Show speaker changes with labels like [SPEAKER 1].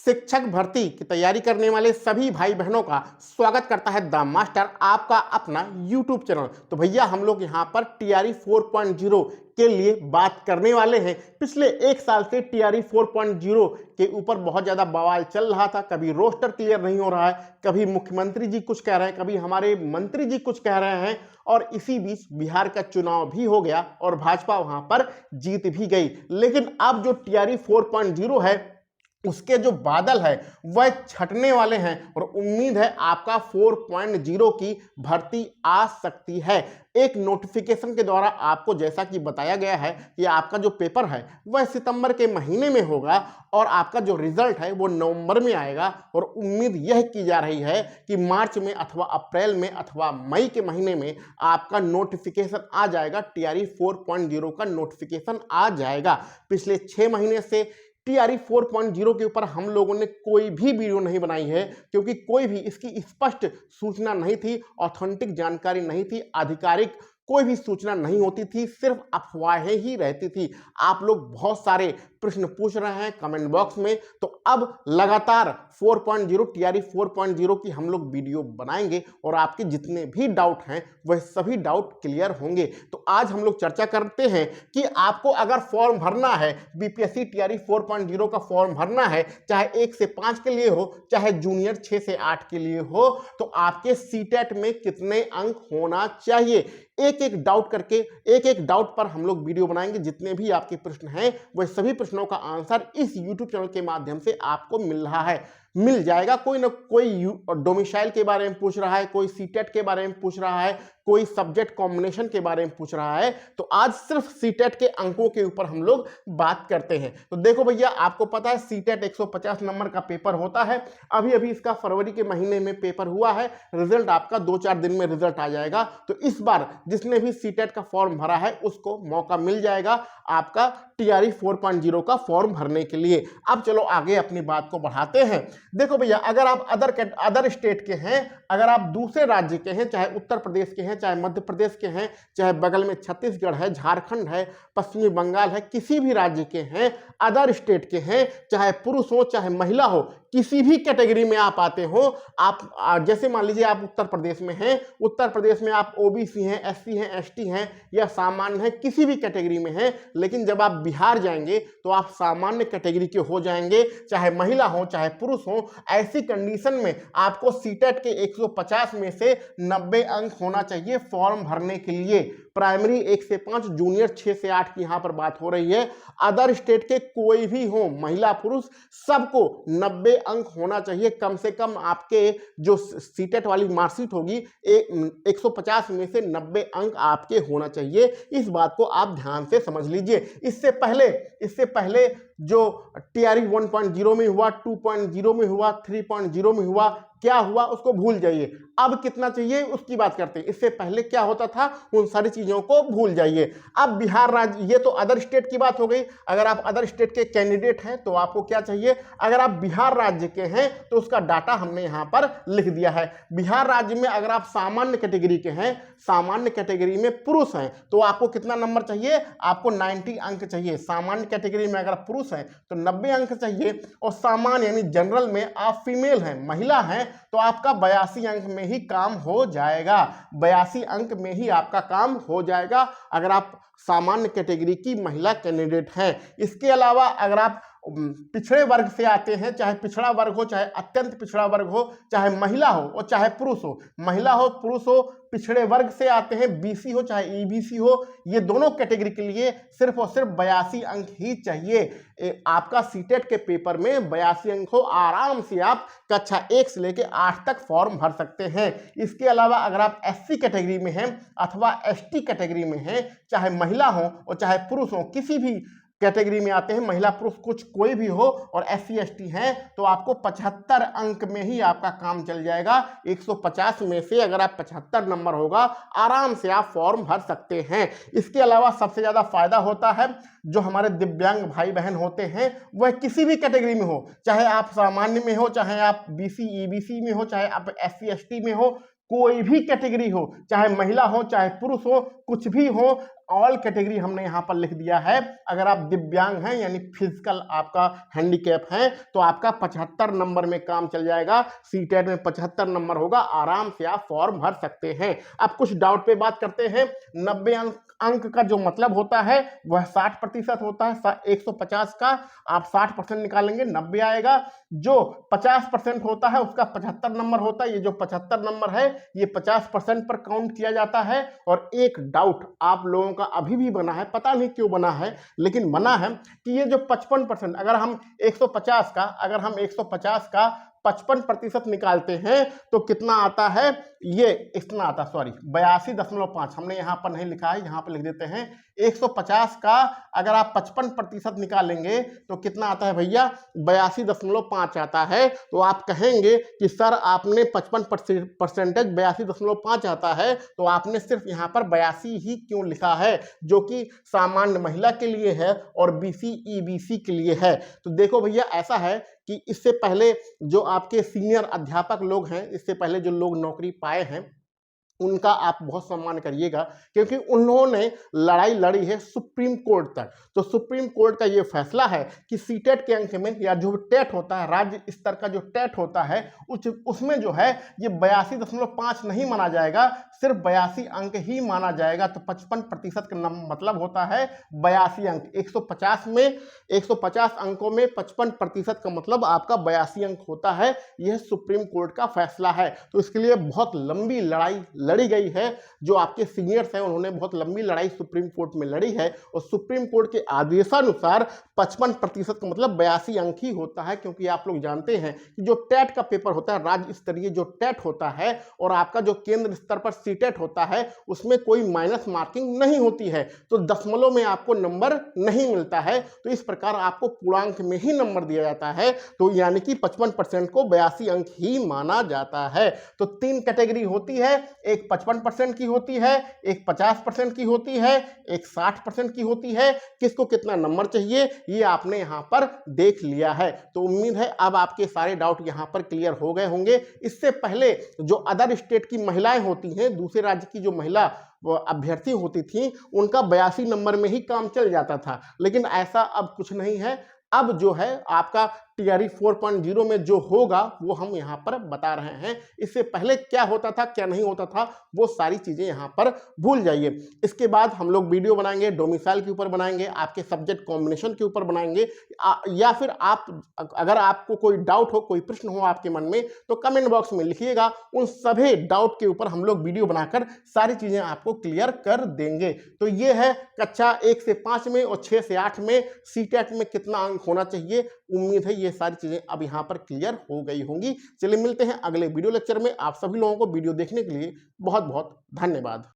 [SPEAKER 1] शिक्षक भर्ती की तैयारी करने वाले सभी भाई बहनों का स्वागत करता है द मास्टर, आपका अपना यूट्यूब चैनल। तो भैया हम लोग यहाँ पर टीआरई 4.0 के लिए बात करने वाले हैं। पिछले एक साल से टीआरई 4.0 के ऊपर बहुत ज्यादा बवाल चल रहा था। कभी रोस्टर क्लियर नहीं हो रहा है, कभी मुख्यमंत्री जी कुछ कह रहे हैं, कभी हमारे मंत्री जी कुछ कह रहे हैं, और इसी बीच बिहार का चुनाव भी हो गया और भाजपा वहां पर जीत भी गई। लेकिन अब जो टीआरई 4.0 है उसके जो बादल है वह छटने वाले हैं और उम्मीद है आपका 4.0 की भर्ती आ सकती है। एक नोटिफिकेशन के द्वारा आपको, जैसा कि बताया गया है कि आपका जो पेपर है वह सितंबर के महीने में होगा और आपका जो रिजल्ट है वो नवंबर में आएगा। और उम्मीद यह की जा रही है कि मार्च में अथवा अप्रैल में अथवा मई के महीने में आपका नोटिफिकेशन आ जाएगा। टीआरई 4.0 का नोटिफिकेशन आ जाएगा। पिछले 6 महीने से टीआरई 4.0 के ऊपर हम लोगों ने कोई भी वीडियो नहीं बनाई है, क्योंकि कोई भी इसकी स्पष्ट सूचना नहीं थी, ऑथेंटिक जानकारी नहीं थी, आधिकारिक कोई भी सूचना नहीं होती थी, सिर्फ अफवाहें ही रहती थी। आप लोग बहुत सारे प्रश्न पूछ रहे हैं कमेंट बॉक्स में, तो अब लगातार 4.0 टीआरई 4.0 की हम लोग वीडियो बनाएंगे और आपके जितने भी डाउट हैं वह सभी डाउट क्लियर होंगे। तो आज हम लोग चर्चा करते हैं कि आपको अगर फॉर्म भरना है, बीपीएससी टीआरई 4.0 का फॉर्म भरना है, चाहे 1 से 5 के लिए हो, चाहे जूनियर 6 से 8 के लिए हो, तो आपके सीटेट में कितने अंक होना चाहिए, एक एक डाउट करके, एक एक डाउट पर हम लोग वीडियो बनाएंगे। जितने भी आपके प्रश्न हैं वह सभी प्रश्नों का आंसर इस यूट्यूब चैनल के माध्यम से आपको मिल रहा है, मिल जाएगा। कोई ना कोई डोमिसाइल के बारे में पूछ रहा है, कोई सीटेट के बारे में पूछ रहा है, कोई सब्जेक्ट कॉम्बिनेशन के बारे में पूछ रहा है। तो आज सिर्फ सीटेट के अंकों के ऊपर हम लोग बात करते हैं। तो देखो भैया, आपको पता है सीटेट 150 नंबर का पेपर होता है। अभी अभी इसका फरवरी के महीने में पेपर हुआ है, रिजल्ट आपका 2-4 दिन में रिजल्ट आ जाएगा। तो इस बार जिसने भी सीटेट का फॉर्म भरा है उसको मौका मिल जाएगा आपका टीआरई 4.0 का फॉर्म भरने के लिए। अब चलो आगे अपनी बात को बढ़ाते हैं। देखो भैया, अगर आप अदर स्टेट के हैं, अगर आप दूसरे राज्य के हैं, चाहे उत्तर प्रदेश के हैं, चाहे मध्य प्रदेश के हैं, चाहे बगल में छत्तीसगढ़ है, झारखंड है, पश्चिमी बंगाल है, किसी भी राज्य के हैं, अदर स्टेट के हैं, चाहे पुरुष हो चाहे महिला हो, किसी भी कैटेगरी में आप आते हो, आप जैसे मान लीजिए आप उत्तर प्रदेश में हैं, उत्तर प्रदेश में आप ओबीसी हैं, एससी हैं, एसटी हैं या सामान्य हैं, किसी भी कैटेगरी में हैं, लेकिन जब आप बिहार जाएंगे तो आप सामान्य कैटेगरी के हो जाएंगे, चाहे महिला हो चाहे पुरुष हो। ऐसी कंडीशन में आपको सीटेट के 150 में से 90 अंक होना चाहिए फॉर्म भरने के लिए। प्राइमरी 1 से 5, जूनियर 6 से 8 की यहां पर बात हो रही है। अदर स्टेट के कोई भी हो, महिला पुरुष, सबको 90 अंक होना चाहिए कम से कम। आपके जो सीटेट वाली मार्कशीट होगी 150 में से 90 अंक आपके होना चाहिए। इस बात को आप ध्यान से समझ लीजिए। इससे पहले जो टीआरई 1.0 में हुआ, 2.0 में हुआ, 3.0 में हुआ, क्या हुआ उसको भूल जाइए। अब कितना चाहिए उसकी बात करते हैं। इससे पहले क्या होता था उन सारी चीजों को भूल जाइए। अब बिहार राज्य, ये तो अदर स्टेट की बात हो गई। अगर आप अदर स्टेट के कैंडिडेट हैं तो आपको क्या चाहिए, अगर आप बिहार राज्य के हैं तो उसका डाटा हमने यहां पर लिख दिया है। बिहार राज्य में अगर आप सामान्य कैटेगरी के हैं, सामान्य कैटेगरी में पुरुष हैं, तो आपको कितना नंबर चाहिए, आपको 90 अंक चाहिए। सामान्य कैटेगरी में अगर पुरुष हैं तो 90 अंक चाहिए, और सामान्य यानी जनरल में आप फीमेल हैं, महिला हैं, तो आपका 82 अंक में ही काम हो जाएगा। 82 अंक में ही आपका काम हो जाएगा अगर आप सामान्य कैटेगरी की महिला कैंडिडेट हैं। इसके अलावा अगर आप पिछड़े वर्ग से आते हैं, चाहे पिछड़ा वर्ग हो चाहे अत्यंत पिछड़ा वर्ग हो, चाहे महिला हो और चाहे पुरुष हो, महिला हो पुरुष हो, पिछड़े वर्ग से आते हैं, बीसी हो चाहे ईबीसी हो, ये दोनों कैटेगरी के लिए सिर्फ और सिर्फ 82 अंक ही चाहिए। आपका सीटेट के पेपर में 82 अंक हो, आराम से आप कक्षा 1 से लेकर 8 तक फॉर्म भर सकते हैं। इसके अलावा अगर आप एससी कैटेगरी में हैं अथवा एसटी कैटेगरी में हैं, चाहे महिला हो और चाहे पुरुष हो, किसी भी कैटेगरी में आते हैं, महिला पुरुष कुछ कोई भी हो, और एससी एसटी हैं, तो आपको 75 अंक में ही आपका काम चल जाएगा। 150 में से अगर आप 75 नंबर होगा, आराम से आप फॉर्म भर सकते हैं। इसके अलावा सबसे ज्यादा फायदा होता है जो हमारे दिव्यांग भाई बहन होते हैं, वह किसी भी कैटेगरी में हो, चाहे आप सामान्य में हो, चाहे आप बीसी ईबीसी में हो, चाहे आप एससी एसटी में हो, कोई भी कैटेगरी हो, चाहे महिला हो चाहे पुरुष हो, कुछ भी हो, ऑल कैटेगरी हमने यहाँ पर लिख दिया है। अगर आप दिव्यांग हैं यानी फिजिकल आपका हैंडीकैप है तो आपका 75 नंबर में काम चल जाएगा। सीटेट में 75 नंबर होगा, आराम से आप फॉर्म भर सकते हैं। अब कुछ डाउट पे बात करते हैं। 90 अंक का जो मतलब होता है वह 60% होता है। 150 का आप 60% निकालेंगे 90 आएगा। जो 50% होता है उसका 75 नंबर होता है। ये जो 75 नंबर है ये 50% पर काउंट किया जाता है। और एक डाउट आप लोगों का अभी भी बना है, पता नहीं क्यों बना है, लेकिन बना है कि ये जो 55% अगर हम 150 का 55% निकालते हैं तो कितना आता है, ये इतना आता, सॉरी 82.5, हमने यहां पर नहीं लिखा है, यहां पर लिख देते हैं 150 का अगर आप 55% निकालेंगे तो कितना आता है भैया, 82.5 आता है। तो आप कहेंगे कि सर आपने 55% 82.5 आता है तो आपने सिर्फ यहां पर 82 ही क्यों लिखा है, जो कि सामान्य महिला के लिए है और BC EBC के लिए है। तो देखो भैया ऐसा है कि इससे पहले जो आपके सीनियर अध्यापक लोग हैं, इससे पहले जो लोग नौकरी पाए हैं, उनका आप बहुत सम्मान करिएगा, क्योंकि उन्होंने लड़ाई लड़ी है सुप्रीम कोर्ट तक। तो सुप्रीम कोर्ट का ये फैसला है कि सीटेट के अंक में या जो टेट होता है, राज्य स्तर का जो टेट होता है, उसमें जो है ये 82.5 नहीं माना जाएगा, सिर्फ 82 अंक ही माना जाएगा। तो 55% का मतलब होता है 82 अंक। 150 अंकों में 55% का मतलब आपका 82 अंक होता है। यह सुप्रीम कोर्ट का फैसला है। तो इसके लिए बहुत लंबी लड़ाई लड़ी गई है। जो आपके सीनियर्स हैं उन्होंने बहुत लंबी लड़ाई सुप्रीम कोर्ट में लड़ी है और सुप्रीम कोर्ट के आदेशानुसार 55% का मतलब 82 अंक ही होता है। क्योंकि आप लोग जानते हैं कि जो टेट का पेपर होता है, राज्य स्तरीय जो टेट होता है और आपका जो केंद्र स्तर पर सीटेट होता है, उसमें कोई माइनस मार्किंग नहीं होती है। तो दशमलव में आपको नंबर नहीं मिलता है। तो इस प्रकार आपको पूर्णांक में ही नंबर दिया जाता है। तो यानी कि 55% को 82 अंक ही माना जाता है। तो 3 कैटेगरी होती है, एक 55% की होती है, एक 50% की होती है, एक 60% की होती है। किसको कितना नंबर चाहिए ये आपने यहां पर देख लिया है। तो उम्मीद है अब आपके सारे डाउट यहां पर क्लियर हो गए होंगे। इससे पहले जो अदर स्टेट की महिलाएं होती हैं, दूसरे राज्य की जो महिला अभ्यर्थी होती थी, उनका 82 नंबर में ही काम चल जाता था। लेकिन ऐसा अब कुछ नहीं है। अब जो है आपका TRE 4.0 में जो होगा वो हम यहाँ पर बता रहे हैं। इससे पहले क्या होता था क्या नहीं होता था वो सारी चीजें यहाँ पर भूल जाइए। इसके बाद हम लोग वीडियो बनाएंगे, डोमिसाइल के ऊपर बनाएंगे, आपके सब्जेक्ट कॉम्बिनेशन के ऊपर बनाएंगे, या फिर आप अगर आपको कोई डाउट हो, कोई प्रश्न हो आपके मन में, तो कमेंट बॉक्स में लिखिएगा। उन सभी डाउट के ऊपर हम लोग वीडियो बनाकर सारी चीजें आपको क्लियर कर देंगे। तो ये है कक्षा 1 से 5 में और 6 से 8 में सीटेट में कितना अंक होना चाहिए। उम्मीद है ये सारी चीजें अब यहां पर क्लियर हो गई होंगी। चलिए मिलते हैं अगले वीडियो लेक्चर में। आप सभी लोगों को वीडियो देखने के लिए बहुत बहुत धन्यवाद।